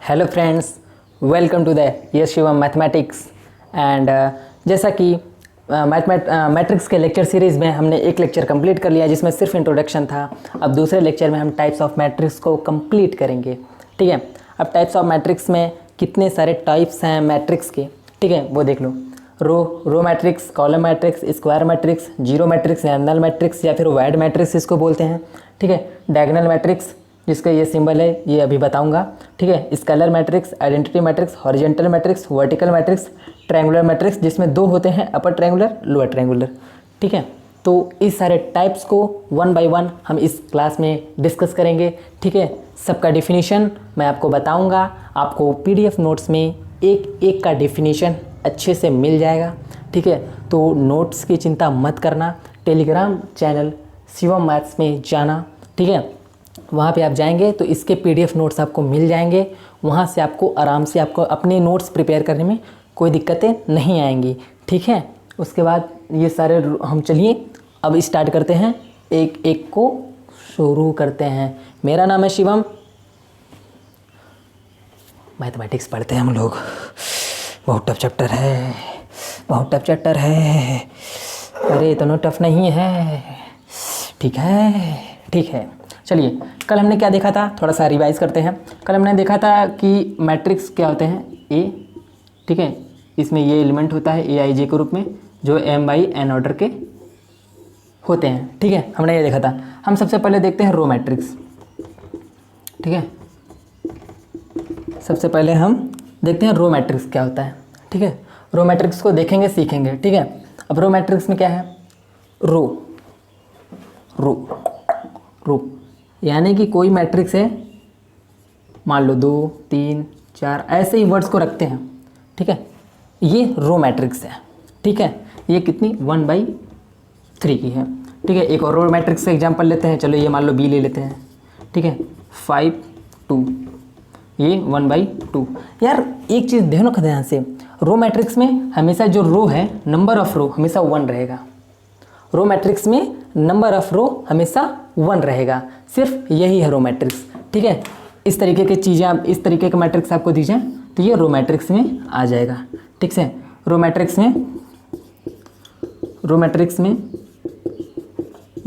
Hello friends, welcome to the Yes Shivam Mathematics. And जैसा कि matrix के लेक्चर सीरीज़ में हमने एक लेक्चर कंप्लीट कर लिया जिसमें सिर्फ इंट्रोडक्शन था। अब दूसरे लेक्चर में हम टाइप्स ऑफ मैट्रिक्स को कंप्लीट करेंगे। ठीक है, अब टाइप्स ऑफ मैट्रिक्स में कितने सारे टाइप्स हैं मैट्रिक्स के, ठीक है, वो देख लो। Row matrix, column matrix, square matrix, zero matrix या नल मैट्रिक्स या फिर वाइड मैट्रिक्स इसको बोलते हैं। ठीक है, डायगोनल मैट्रिक्स जिसका ये सिंबल है ये अभी बताऊंगा। ठीक है, scalar matrix, identity matrix, horizontal matrix, vertical matrix, triangular matrix जिसमें दो होते हैं, अपर ट्रायंगुलर, लोअर ट्रायंगुलर। ठीक है, तो इस सारे टाइप्स को वन बाय वन हम इस क्लास में डिस्कस करेंगे। ठीक है, सबका डेफिनेशन मैं आपको बताऊंगा। आपको पीडीएफ नोट्स में एक एक का डेफिनेशन अच्छे से मिल जाएगा। ठीक है, तो नोट्स की चिंता मत करना, टेलीग्राम चैनल शिवम मैथ्स में जाना। ठीक है, वहाँ पे आप जाएंगे तो इसके पीडीएफ नोट्स आपको मिल जाएंगे। वहाँ से आपको आराम से आपको अपने नोट्स प्रिपेयर करने में कोई दिक्कतें नहीं आएंगी। ठीक है, उसके बाद ये सारे हम चलिए अब स्टार्ट करते हैं, एक एक को शुरू करते हैं। मेरा नाम है शिवम, मैथमेटिक्स पढ़ते हैं हम लोग। बहुत टफ चैप्टर है, बहुत टफ चैप्टर है। अरे इतना टफ नहीं है। ठीक है, ठीक है, चलिए कल हमने क्या देखा था, थोड़ा सा रिवाइज करते हैं। कल हमने देखा था कि मैट्रिक्स क्या होते हैं, ए। ठीक है, इसमें ये एलिमेंट होता है ए आई जे के रूप में जो एम बाई एन ऑर्डर के होते हैं। ठीक है, हमने ये देखा था। हम सबसे पहले देखते हैं रो मैट्रिक्स। ठीक है, सबसे पहले हम देखते हैं रो मैट्रिक्स क्या होता है। ठीक है, रो मैट्रिक्स को देखेंगे, सीखेंगे। ठीक है, अब रो मैट्रिक्स में क्या है, रो रो रो यानी कि कोई मैट्रिक्स है, मान लो 2 3 4 ऐसे ही वर्ड्स को रखते हैं। ठीक है, ये रो मैट्रिक्स है। ठीक है, ये कितनी 1/3 की है। ठीक है, एक और रो मैट्रिक्स का एग्जांपल लेते हैं। चलो ये मान लो बी ले लेते हैं। ठीक है, 5 2, ये 1/2। यार एक चीज़ ध्यान रखो ध्यान से, रो मैट्रिक्स में हमेशा जो रो है, नंबर ऑफ रो हमेशा 1 रहेगा। रो मैट्रिक्स में नंबर ऑफ रो हमेशा 1 रहेगा, सिर्फ यही है रो मैट्रिक्स। ठीक है, इस तरीके की चीज़ें आप, इस तरीके का मैट्रिक्स आपको दी जाए तो ये रो मैट्रिक्स में आ जाएगा। ठीक से, रो मैट्रिक्स में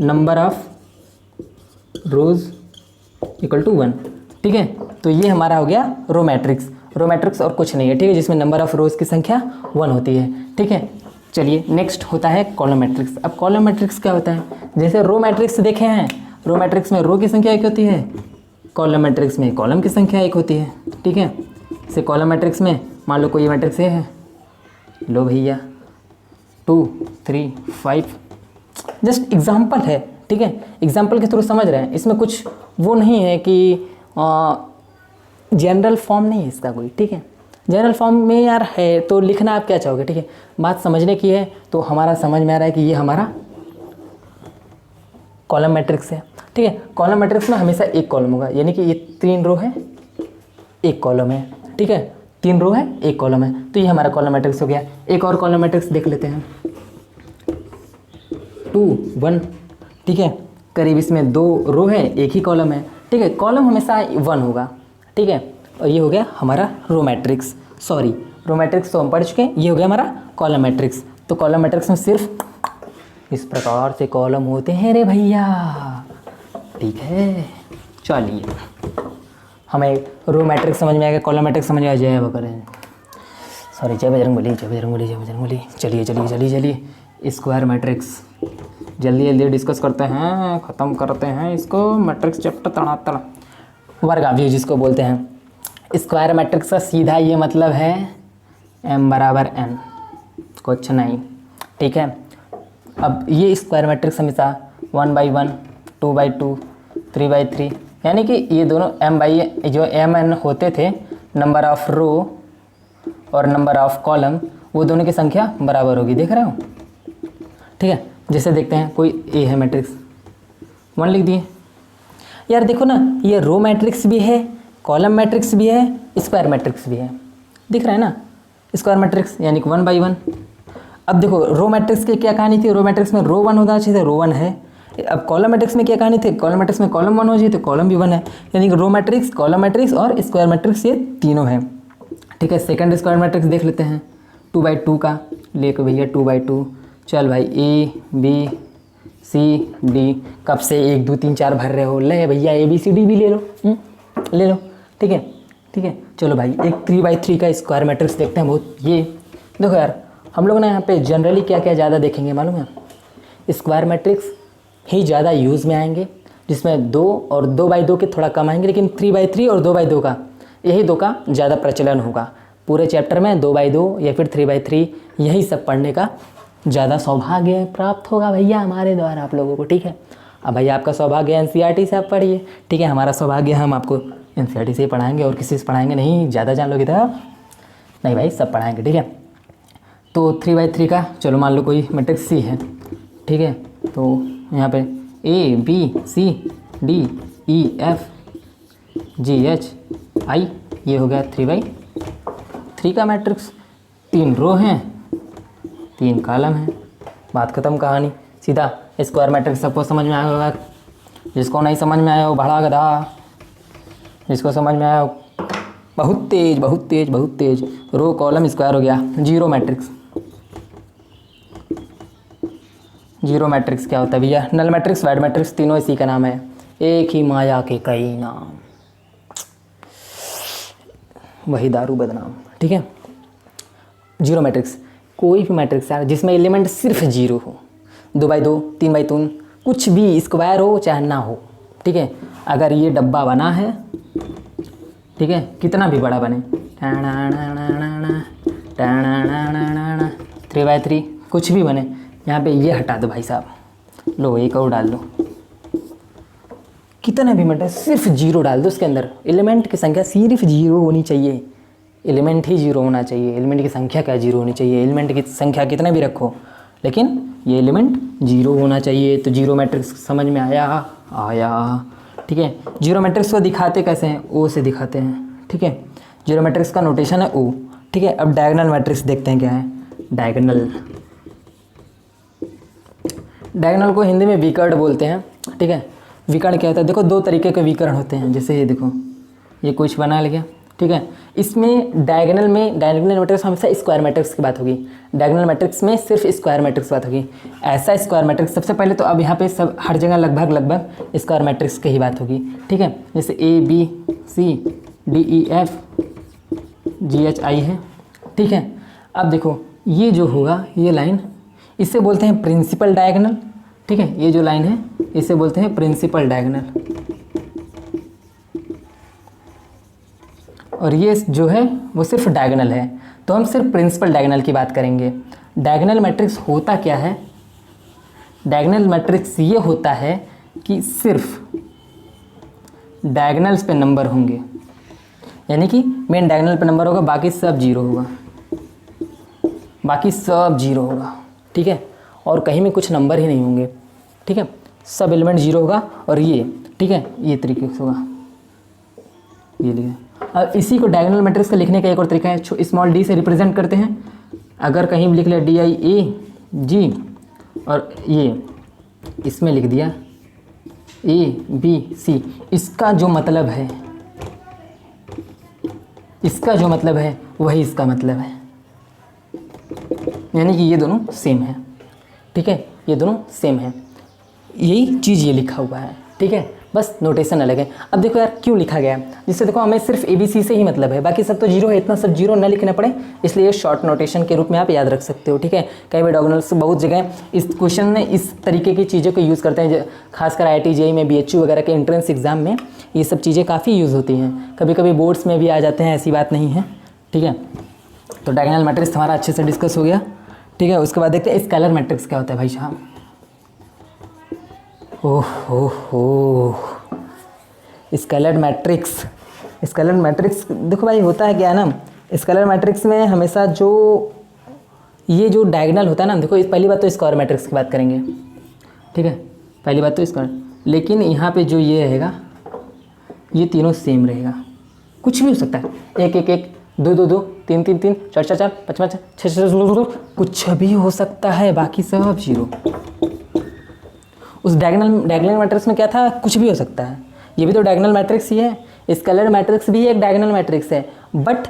number of rows equal to 1। ठीक है, तो ये हमारा हो गया रो मैट्रिक्स। रो मैट्रिक्स और कुछ नहीं है। ठीक है, जिसमें नंबर ऑफ रोज की संख्या 1 होती है। ठीक है, चलिए नेक्स्ट होता है कॉलम मैट्रिक्स। अब कॉलम मैट्रिक्स क्या होता है, जैसे रो मैट्रिक्स देखे हैं, रो मैट्रिक्स में रो की संख्या 1 होती है, कॉलम मैट्रिक्स में कॉलम की संख्या 1 होती है। ठीक है, जैसे कॉलम मैट्रिक्स में मान लो कोई मैट्रिक्स है, लो भैया 2 3 5, जस्ट एग्जाम्पल है। ठीक है, एग्जाम्पल के थ्रू समझ रहे हैं, इसमें कुछ वो नहीं है कि जनरल फॉर्म नहीं है इसका कोई। ठीक है, जनरल फॉर्म में यार है तो लिखना आप क्या चाहोगे। ठीक है, बात समझने की है तो हमारा समझ में आ रहा है कि ये हमारा कॉलम मैट्रिक्स है। ठीक है, कॉलम मैट्रिक्स में हमेशा एक कॉलम होगा, यानी कि ये 3 रो है, एक कॉलम है। ठीक है, 3 रो है, एक कॉलम है, तो ये हमारा कॉलम मैट्रिक्स हो गया। एक और कॉलम मैट्रिक्स देख लेते हैं, 2 1। ठीक है, करीब इसमें 2 रो है, एक ही कॉलम है। ठीक है, कॉलम हमेशा 1 होगा। ठीक है, और ये हो गया हमारा row matrix. Sorry, row matrix तो हम पढ़ चुके हैं, ये हो गया हमारा कॉलम मैट्रिक्स। तो कॉलम मैट्रिक्स में सिर्फ इस प्रकार से कॉलम होते हैं रे भैया। ठीक है, चलिए हमें रो मैट्रिक्स समझ में आ गया, कॉलम मैट्रिक्स समझ में आ जाए। वो करें, सॉरी, जय बजरंगबली, जय बजरंगबली, जय बजरंगबली। चलिए चलिए चलिए चलिए, स्क्वायर मैट्रिक्स जल्दी जल्दी डिस्कस करते हैं, ख़त्म करते हैं इसको। मैट्रिक्स चैप्टर तड़ातड़, वर्गाव्यूह जिसको बोलते हैं। स्क्वायर मैट्रिक्स का सीधा ये मतलब है m बराबर n, कुछ नहीं। ठीक है, अब ये स्क्वायर मैट्रिक्स हमेशा 1/1, 2/2, 3/3, यानी कि ये दोनों जो mn होते थे, नंबर ऑफ रो और नंबर ऑफ कॉलम, वो दोनों की संख्या बराबर होगी। देख रहे हो। ठीक है, जैसे देखते हैं कोई ए है मैट्रिक्स, 1 लिख दिए। यार देखो ना, ये रो मैट्रिक्स भी है, कॉलम मैट्रिक्स भी है, स्क्वायर मैट्रिक्स भी है। दिख रहा है ना, स्क्वायर मैट्रिक्स यानी कि 1/1। अब देखो रो मैट्रिक्स की क्या कहानी थी, रो मैट्रिक्स में रो 1 होना चाहिए था, रो 1 है, अब कॉलम मैट्रिक्स में क्या कहानी थी, कॉलम मैट्रिक्स में कॉलम 1 हो जाए तो कॉलम भी 1 है, यानी कि रो मैट्रिक्स, कॉलम मैट्रिक्स और स्क्वायर मैट्रिक्स ये तीनों हैं। ठीक है, सेकंड स्क्वायर मैट्रिक्स देख लेते हैं 2/2 का, लेके भैया 2/2, चल भाई ABCD, कब से 1 2 3 4 भर रहे हो, ले भैया ABCD भी ले लो, ले लो। ठीक है, ठीक है, चलो भाई एक 3/3 का स्क्वायर मैट्रिक्स देखते हैं। बहुत ये देखो यार, हम लोग ना यहाँ पे जनरली क्या क्या ज़्यादा देखेंगे मालूम है, स्क्वायर मैट्रिक्स ही ज़्यादा यूज़ में आएंगे, जिसमें 2 और 2/2 के थोड़ा कम आएंगे, लेकिन 3/3 और 2/2 का, यही 2 का ज़्यादा प्रचलन होगा पूरे चैप्टर में। 2/2 या फिर 3/3 यही सब पढ़ने का ज़्यादा सौभाग्य प्राप्त होगा भैया हमारे द्वारा आप लोगों को। ठीक है, अब भैया आपका सौभाग्य NCERT से आप पढ़िए, ठीक है, हमारा सौभाग्य हम आपको NCERT से ही पढ़ाएंगे और किसी से पढ़ाएंगे नहीं, ज़्यादा जान लोगे तो नहीं भाई, सब पढ़ाएंगे। ठीक है, तो 3/3 का चलो मान लो कोई मैट्रिक्स C है। ठीक है, तो यहाँ पे ABCDEFGHI ये हो गया 3/3 का मैट्रिक्स। 3 रो हैं, 3 कॉलम हैं, बात खत्म कहानी। सीधा स्क्वायर मैट्रिक्स सबको समझ में आया होगा, जिसको नहीं समझ में आया वो भड़ा गधा, जिसको समझ में आया बहुत तेज बहुत तेज बहुत तेज। रो कॉलम स्क्वायर हो गया। जीरो मैट्रिक्स, जीरो मैट्रिक्स क्या होता है भैया, नल मैट्रिक्स वाइड मैट्रिक्स तीनों इसी का नाम है, एक ही माया के कई नाम, वही दारू बदनाम। ठीक है, जीरो मैट्रिक्स कोई भी मैट्रिक्स है जिसमें एलिमेंट सिर्फ जीरो हो, 2/2 3/3 कुछ भी स्क्वायर हो चाहे ना हो। ठीक है, अगर ये डब्बा बना है, ठीक है, कितना भी बड़ा बने, 3/3 कुछ भी बने, यहाँ पे ये हटा दो भाई साहब, लो एक और डाल लो, कितना भी मटे सिर्फ जीरो डाल दो उसके अंदर। एलिमेंट की संख्या सिर्फ जीरो होनी चाहिए, एलिमेंट ही जीरो होना चाहिए, एलिमेंट की संख्या क्या जीरो होनी चाहिए, एलिमेंट की संख्या कितना भी रखो लेकिन ये एलिमेंट जीरो होना चाहिए। तो जीरो मैट्रिक्स समझ में आया? ठीक है, जीरो मैट्रिक्स को दिखाते कैसे हैं, ओ से दिखाते हैं। ठीक है, जीरो मैट्रिक्स का नोटेशन है ओ। ठीक है, अब डायगोनल मैट्रिक्स देखते हैं क्या है। डायगोनल, डायगोनल को हिंदी में विकर्ण बोलते हैं। ठीक है, विकर्ण क्या होता है, देखो 2 तरीके के विकर्ण होते हैं, जैसे ये देखो ये कुछ बना लिया। ठीक है, इसमें डायगोनल में, डायगोनल मैट्रिक्स हमेशा स्क्वायर मैट्रिक्स की बात होगी, डायगोनल मैट्रिक्स में सिर्फ स्क्वायर मैट्रिक्स की बात होगी। ऐसा स्क्वायर मैट्रिक्स सबसे पहले तो अब यहाँ पे सब हर जगह लगभग स्क्वायर मैट्रिक्स की ही बात होगी। ठीक है, जैसे ABCDEFGHI है। ठीक है, अब देखो ये जो होगा ये लाइन, इसे बोलते हैं प्रिंसिपल डायगोनल। ठीक है, ये जो लाइन है इसे बोलते हैं प्रिंसिपल डायगोनल, और ये जो है वो सिर्फ डायगोनल है, तो हम सिर्फ प्रिंसिपल डायगोनल की बात करेंगे। डायगोनल मैट्रिक्स होता क्या है, डायगोनल मैट्रिक्स ये होता है कि सिर्फ डायगोनल्स पे नंबर होंगे, यानी कि मेन डायगोनल पे नंबर होगा, बाकी सब जीरो होगा, बाकी सब जीरो होगा। ठीक है, और कहीं में कुछ नंबर ही नहीं होंगे। ठीक है, सब एलिमेंट जीरो होगा, और ये ठीक है ये तरीके से होगा, ये लिखा। अब इसी को डायगोनल मैट्रिक्स का लिखने का एक और तरीका है, स्मॉल d से रिप्रेजेंट करते हैं। अगर कहीं भी लिख लिया DIAG और ये इसमें लिख दिया ABC, इसका जो मतलब है, इसका जो मतलब है वही इसका मतलब है, यानी कि ये दोनों सेम है। ठीक है, ये दोनों सेम है, यही चीज़ ये लिखा हुआ है। ठीक है, बस नोटेशन अलग है। अब देखो यार क्यों लिखा गया है, जिससे देखो हमें सिर्फ ABC से ही मतलब है, बाकी सब तो जीरो है, इतना सब जीरो न लिखना पड़े, इसलिए शॉर्ट नोटेशन के रूप में आप याद रख सकते हो। ठीक है, कई बार डायगोनल्स बहुत जगह इस क्वेश्चन में इस तरीके की चीज़ों को यूज़ करते हैं, खासकर IIT JEE में, BHU वगैरह के एंट्रेंस एग्जाम में ये सब चीज़ें काफ़ी यूज़ होती हैं, कभी कभी बोर्ड्स में भी आ जाते हैं, ऐसी बात नहीं है। ठीक है, तो डायगोनल मैट्रिक्स हमारा अच्छे से डिस्कस हो गया। ठीक है, उसके बाद देखते हैं स्केलर मैट्रिक्स क्या होता है भाई साहब। ओह स्केलर मैट्रिक्स, स्केलर मैट्रिक्स देखो भाई होता है क्या है ना, स्केलर मैट्रिक्स में हमेशा जो ये जो डायगोनल होता है ना, देखो पहली बात तो स्क्वायर मैट्रिक्स की बात करेंगे। ठीक है, पहली बात तो स्क्वायर, लेकिन यहाँ पे जो ये रहेगा ये तीनों सेम रहेगा, कुछ भी हो सकता है, 1 1 1 2 2 2 3 3 3 4 4 4 5 5 6 6 6 कुछ भी हो सकता है, बाकी सब जीरो। उस डायगोनल मैट्रिक्स में क्या था, कुछ भी हो सकता है। ये भी तो डायगोनल मैट्रिक्स ही है, स्केलर मैट्रिक्स भी एक डायगोनल मैट्रिक्स है, बट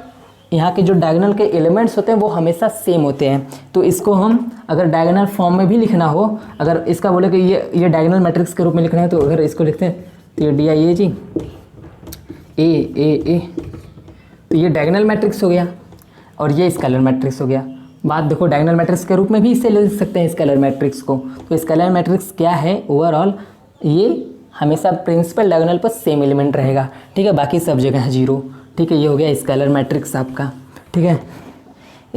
यहाँ के जो डायगोनल के एलिमेंट्स होते हैं वो हमेशा सेम होते हैं। तो इसको हम अगर डायगोनल फॉर्म में भी लिखना हो, अगर इसका बोले कि ये डायगोनल मैट्रिक्स के रूप में लिखना है, तो अगर इसको लिखते हैं तो ये डी आई ए जी ए, तो ये डायगोनल मैट्रिक्स हो गया और ये स्केलर मैट्रिक्स हो गया। बात देखो, डायगोनल मैट्रिक्स के रूप में भी इसे लिख सकते हैं स्केलर मैट्रिक्स को। तो स्केलर मैट्रिक्स क्या है, ओवरऑल ये हमेशा प्रिंसिपल डायगोनल पर सेम एलिमेंट रहेगा, ठीक है, बाकी सब जगह है जीरो, ठीक है। ये हो गया स्केलर मैट्रिक्स आपका, ठीक है।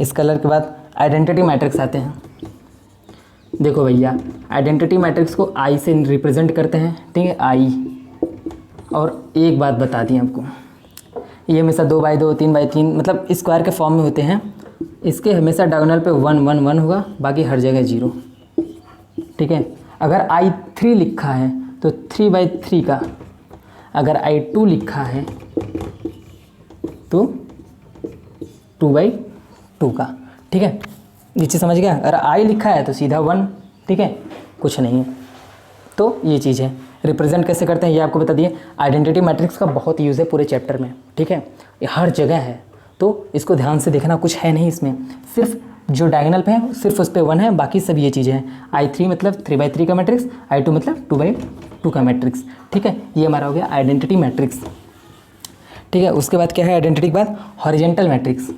स्केलर के बाद आइडेंटिटी मैट्रिक्स आते हैं। देखो भैया, आइडेंटिटी मैट्रिक्स को आई से रिप्रेजेंट करते हैं, ठीक है, आई। और एक बात बता दी आपको, ये हमेशा 2x2 3x3 मतलब स्क्वायर के फॉर्म में होते हैं। इसके हमेशा डायगोनल पे 1 1 1 होगा, बाकी हर जगह 0, ठीक है। अगर I3 लिखा है तो 3x3 का, अगर I2 लिखा है तो 2x2 का, ठीक है। नीचे समझ गया, अगर I लिखा है तो सीधा 1, ठीक है, कुछ नहीं है। तो ये चीज़ है, रिप्रेजेंट कैसे करते हैं ये आपको बता दिए। आइडेंटिटी मैट्रिक्स का बहुत यूज़ है पूरे चैप्टर में, ठीक है, ये हर जगह है, तो इसको ध्यान से देखना, कुछ है नहीं इसमें, सिर्फ जो डायगोनल पे है सिर्फ उस पर 1 है, बाकी सब ये चीज़ें हैं। I3 मतलब 3x3 का मैट्रिक्स, I2 मतलब 2x2 का मैट्रिक्स, ठीक है। ये हमारा हो गया आइडेंटिटी मैट्रिक्स, ठीक है। उसके बाद क्या है आइडेंटिटी के बाद, हॉरिजेंटल मैट्रिक्स।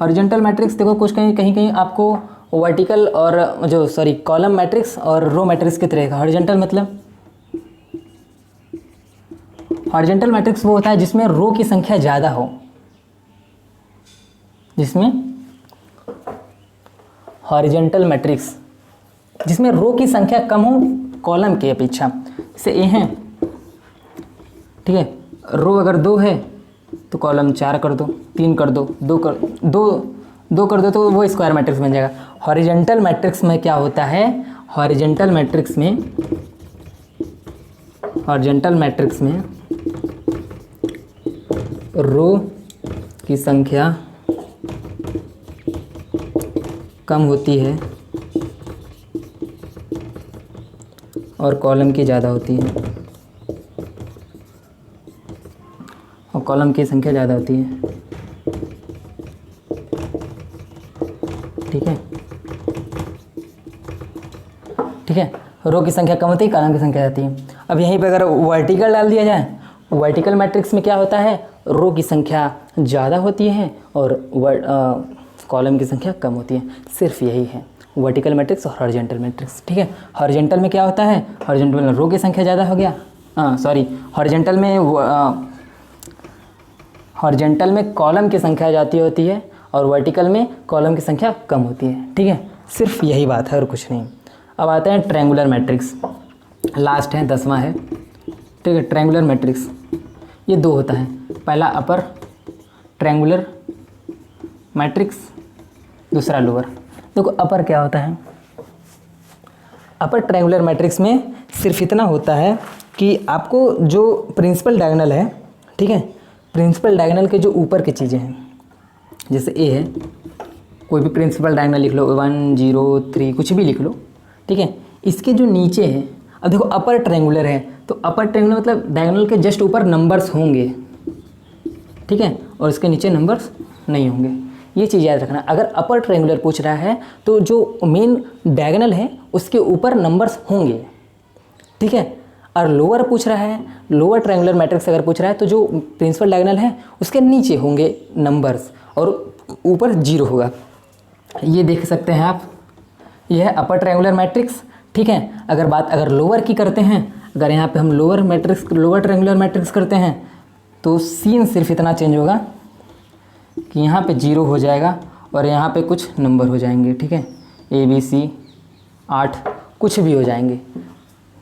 हॉरिजेंटल मैट्रिक्स देखो, कुछ कहीं आपको वर्टिकल और कॉलम मैट्रिक्स और रो मैट्रिक्स की तरह का। हॉरिजेंटल मतलब, हॉरिजेंटल मैट्रिक्स वो होता है जिसमें रो की संख्या ज़्यादा हो, जिसमें हॉरिजेंटल मैट्रिक्स जिसमें रो की संख्या कम हो कॉलम की अपेक्षा। जैसे ए हैं, ठीक है, रो अगर 2 है तो कॉलम 4 कर दो, 3 कर दो, 2 कर दो, तो वो स्क्वायर मैट्रिक्स बन जाएगा। हॉरिजेंटल मैट्रिक्स में क्या होता है, हॉरिजेंटल मैट्रिक्स में रो की संख्या कम होती है और कॉलम की ज़्यादा होती है, और कॉलम की संख्या ज़्यादा होती है, ठीक है, ठीक है। रो की संख्या कम होती है, कॉलम की संख्या आती है। अब यहीं पे अगर वर्टिकल डाल दिया जाए, वर्टिकल मैट्रिक्स में क्या होता है, रो की संख्या ज़्यादा होती है और कॉलम की संख्या कम होती है। सिर्फ यही है वर्टिकल मैट्रिक्स और हॉरिजेंटल मैट्रिक्स, ठीक है। हॉरिजेंटल में क्या होता है, हॉरिजेंटल में रो की संख्या ज़्यादा हो गया, हॉरिजेंटल में कॉलम की संख्या ज़्यादा होती है और वर्टिकल में कॉलम की संख्या कम होती है, ठीक है। सिर्फ यही बात है और कुछ नहीं। अब आते हैं ट्रायंगुलर मैट्रिक्स, लास्ट है 10वां है, ठीक है। ट्रायंगुलर मैट्रिक्स ये 2 होता है, पहला अपर ट्रायंगुलर मैट्रिक्स, दूसरा लोअर। देखो अपर क्या होता है, अपर ट्रायंगुलर मैट्रिक्स में सिर्फ इतना होता है कि आपको जो प्रिंसिपल डायगोनल है, ठीक है, प्रिंसिपल डायगोनल के जो ऊपर की चीज़ें हैं, जैसे ए है, कोई भी प्रिंसिपल डायगोनल लिख लो, 1 0 3 कुछ भी लिख लो, ठीक है। इसके जो नीचे है, अब देखो अपर ट्रायंगुलर है तो अपर ट्रायंगुलर मतलब डायगोनल के जस्ट ऊपर नंबर्स होंगे, ठीक है, और इसके नीचे नंबर्स नहीं होंगे। ये चीज़ याद रखना। अगर अपर ट्रायंगुलर पूछ रहा है तो जो मेन डायगोनल है उसके ऊपर नंबर्स होंगे, ठीक है। और लोअर पूछ रहा है, लोअर ट्रायंगुलर मैट्रिक्स अगर पूछ रहा है तो जो प्रिंसिपल डायगोनल है उसके नीचे होंगे नंबर्स और ऊपर 0 होगा। ये देख सकते हैं आप, ये है अपर ट्रायंगुलर मैट्रिक्स, ठीक है। अगर लोअर की करते हैं, अगर यहाँ पे हम लोअर ट्रायंगुलर मैट्रिक्स करते हैं तो सीन सिर्फ इतना चेंज होगा कि यहाँ पे 0 हो जाएगा और यहाँ पे कुछ नंबर हो जाएंगे, ठीक है, ABC 8 कुछ भी हो जाएंगे,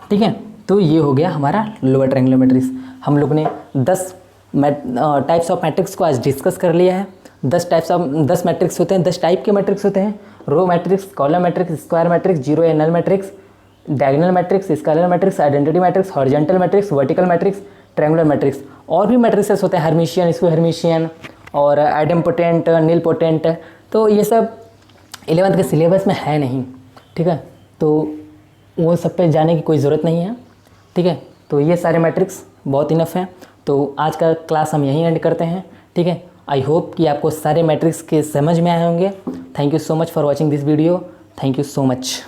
ठीक है। तो ये हो गया हमारा लोअर ट्रायंगुलर मैट्रिक्स। हम लोग ने 10 टाइप्स ऑफ मैट्रिक्स को आज डिस्कस कर लिया है। 10 मैट्रिक्स होते हैं, 10 टाइप के मैट्रिक्स होते हैं, row matrix, column matrix, square matrix, zero या null matrix, diagonal matrix, scalar matrix, identity matrix, horizontal matrix, vertical matrix, triangular matrix. और भी मैट्रिक्सेस होते हैं, हर्मिशियन, स्क्वायर हर्मिशियन और आइडेम्पोटेंट, नीलपोटेंट। तो ये सब 11th के सिलेबस में है नहीं, ठीक है। तो वो सब पे जाने की कोई ज़रूरत नहीं है, ठीक है। तो ये सारे मैट्रिक्स बहुत इनफ हैं। तो आज का क्लास हम यहीं एंड करते हैं, ठीक है। आई होप कि आपको सारे मैट्रिक्स के समझ में आए होंगे। Thank you so much for watching this video. Thank you so much.